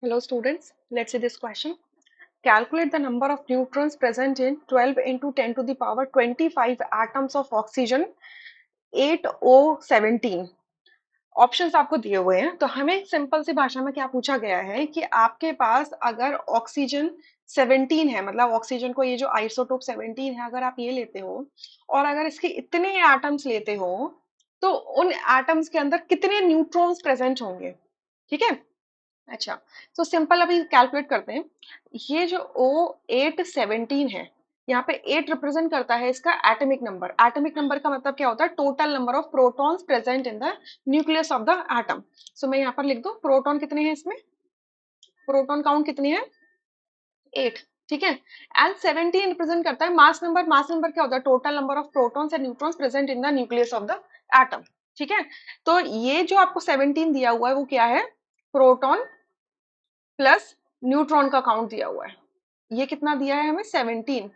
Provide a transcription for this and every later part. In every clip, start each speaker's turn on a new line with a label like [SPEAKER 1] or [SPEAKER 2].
[SPEAKER 1] Hello students, let's see this question. Calculate the number of neutrons present in 12 into 10 to the power 25 atoms of oxygen 8O17. Options आपको दिए हुए हैं, तो हमें simple सी भाषा में क्या पूछा गया है कि आपके पास अगर ऑक्सीजन 17 है, मतलब ऑक्सीजन को ये जो आइसोटोप 17 है, अगर आप ये लेते हो और अगर इसके इतने एटम्स लेते हो तो उन एटम्स के अंदर कितने न्यूट्रॉन्स प्रेजेंट होंगे। ठीक है, अच्छा, तो सिंपल अभी कैलकुलेट करते हैं। ये जो O817 है, यहाँ पे 8 रिप्रेजेंट करता है इसका एटॉमिक नंबर। एटॉमिक नंबर का मतलब क्या होता है? Total number of protons present in the nucleus of the atom. So मैं यहाँ पर लिख दूं प्रोटॉन कितने हैं इसमें, प्रोटॉन काउंट कितनी है? 8। ठीक है, एंड 17 रिप्रेजेंट करता है मास नंबर। मास नंबर क्या होता है? Total number of protons and neutrons present in the nucleus of the atom. ठीक है, तो ये जो आपको 17 दिया हुआ है वो क्या है? प्रोटॉन प्लस न्यूट्रॉन का काउंट दिया हुआ है। ये कितना दिया है हमें? 17।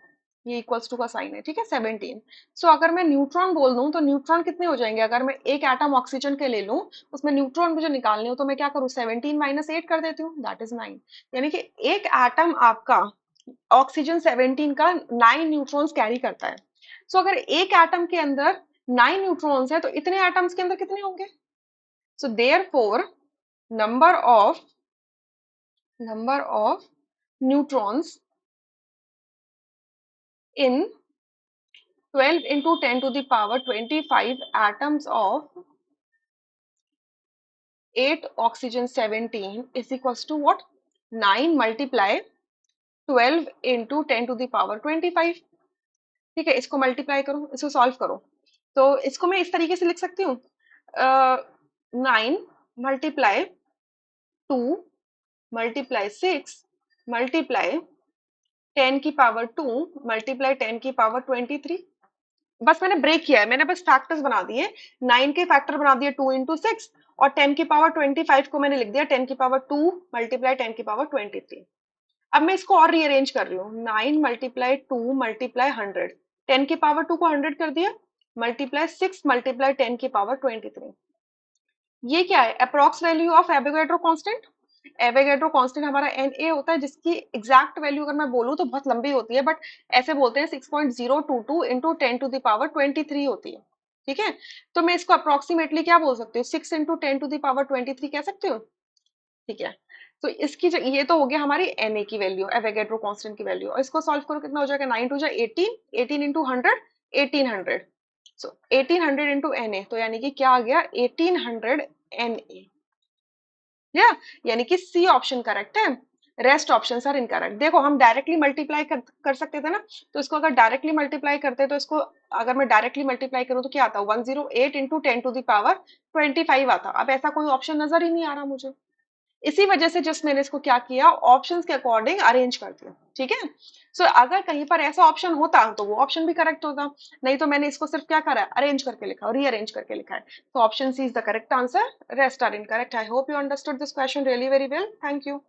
[SPEAKER 1] ये इक्वल्स टू का साइन है, ठीक है, 17। सो अगर मैं न्यूट्रॉन बोल दूं तो न्यूट्रॉन कितने हो जाएंगे? अगर मैं एक एटम ऑक्सीजन के ले लूं, उसमें न्यूट्रॉन मुझे निकालने हो तो मैं क्या करूं? 17 माइनस 8 कर देती हूँ, दैट इज 9। यानी कि एक एटम आपका ऑक्सीजन 17 का 9 न्यूट्रॉन्स कैरी करता है। सो अगर एक एटम के अंदर 9 न्यूट्रॉन्स है तो इतने एटम्स के अंदर कितने होंगे? So therefore number of neutrons in 12 into 10 to the power 25 atoms of 8 oxygen 17 is equals to what? 9 multiply 12 into 10 to the power 25। ठीक है, इसको मल्टीप्लाई करो, इसको सॉल्व करो, तो इसको मैं इस तरीके से लिख सकती हूँ, 9 मल्टीप्लाई 2 मल्टीप्लाई 6 मल्टीप्लाई 10 की पावर 2 मल्टीप्लाई 10 की पावर 23। बस मैंने ब्रेक किया है, मैंने बस फैक्टर्स बना दिए। 9 के फैक्टर बना दिए 2 इंटू 6, और 10 की पावर 25 को मैंने लिख दिया 10 की पावर 2 मल्टीप्लाई 10 की पावर 23। अब मैं इसको और रीअरेंज कर रही हूँ, 9 मल्टीप्लाई 2 मल्टीप्लाई 100, 10 की पावर 2 को 100 कर दिया, मल्टीप्लाई 6 मल्टीप्लाई 10 की पावर 23। ये क्या है? Approx value of Avogadro constant. Avogadro constant हमारा Na होता है, जिसकी एग्जैक्ट वैल्यू अगर मैं बोलूं तो बहुत लंबी होती है, बट ऐसे बोलते हैं 6.022 इंटू 10 टू द पावर 23 होती है। ठीक है, तो मैं इसको अप्रोक्सीमेटली क्या बोल सकती हूँ? 6 इंटू 10 टू द पावर 23 कह सकती हूँ। ठीक है, तो इसकी ये तो हो गया हमारी Na की वैल्यू, एवोगैड्रो कांस्टेंट की वैल्यू, और इसको सॉल्व करो कितना हो जाएगा? 9 टू जा 18, 18 इंटू 100 1800। सो 1800 इंटू Na, तो यानी कि क्या आ गया? 1800 Na। या यानी कि सी ऑप्शन करेक्ट है, रेस्ट ऑप्शंस आर इनकरेक्ट। देखो हम डायरेक्टली मल्टीप्लाई कर सकते थे ना, तो इसको अगर डायरेक्टली मल्टीप्लाई करते तो इसको अगर मैं डायरेक्टली मल्टीप्लाई करूं तो क्या आता? 108 इंटू 10 टू द पावर 25 आता। अब ऐसा कोई ऑप्शन नजर ही नहीं आ रहा मुझे, इसी वजह से जस्ट मैंने इसको क्या किया? ऑप्शंस के अकॉर्डिंग अरेंज कर दिया। ठीक है, सो अगर कहीं पर ऐसा ऑप्शन होता तो वो ऑप्शन भी करेक्ट होता, नहीं तो मैंने इसको सिर्फ क्या करा है? अरेंज करके लिखा और रीअरेंज करके लिखा है। तो option C is the correct answer, rest are incorrect. I hope you understood this question really very well. Thank you.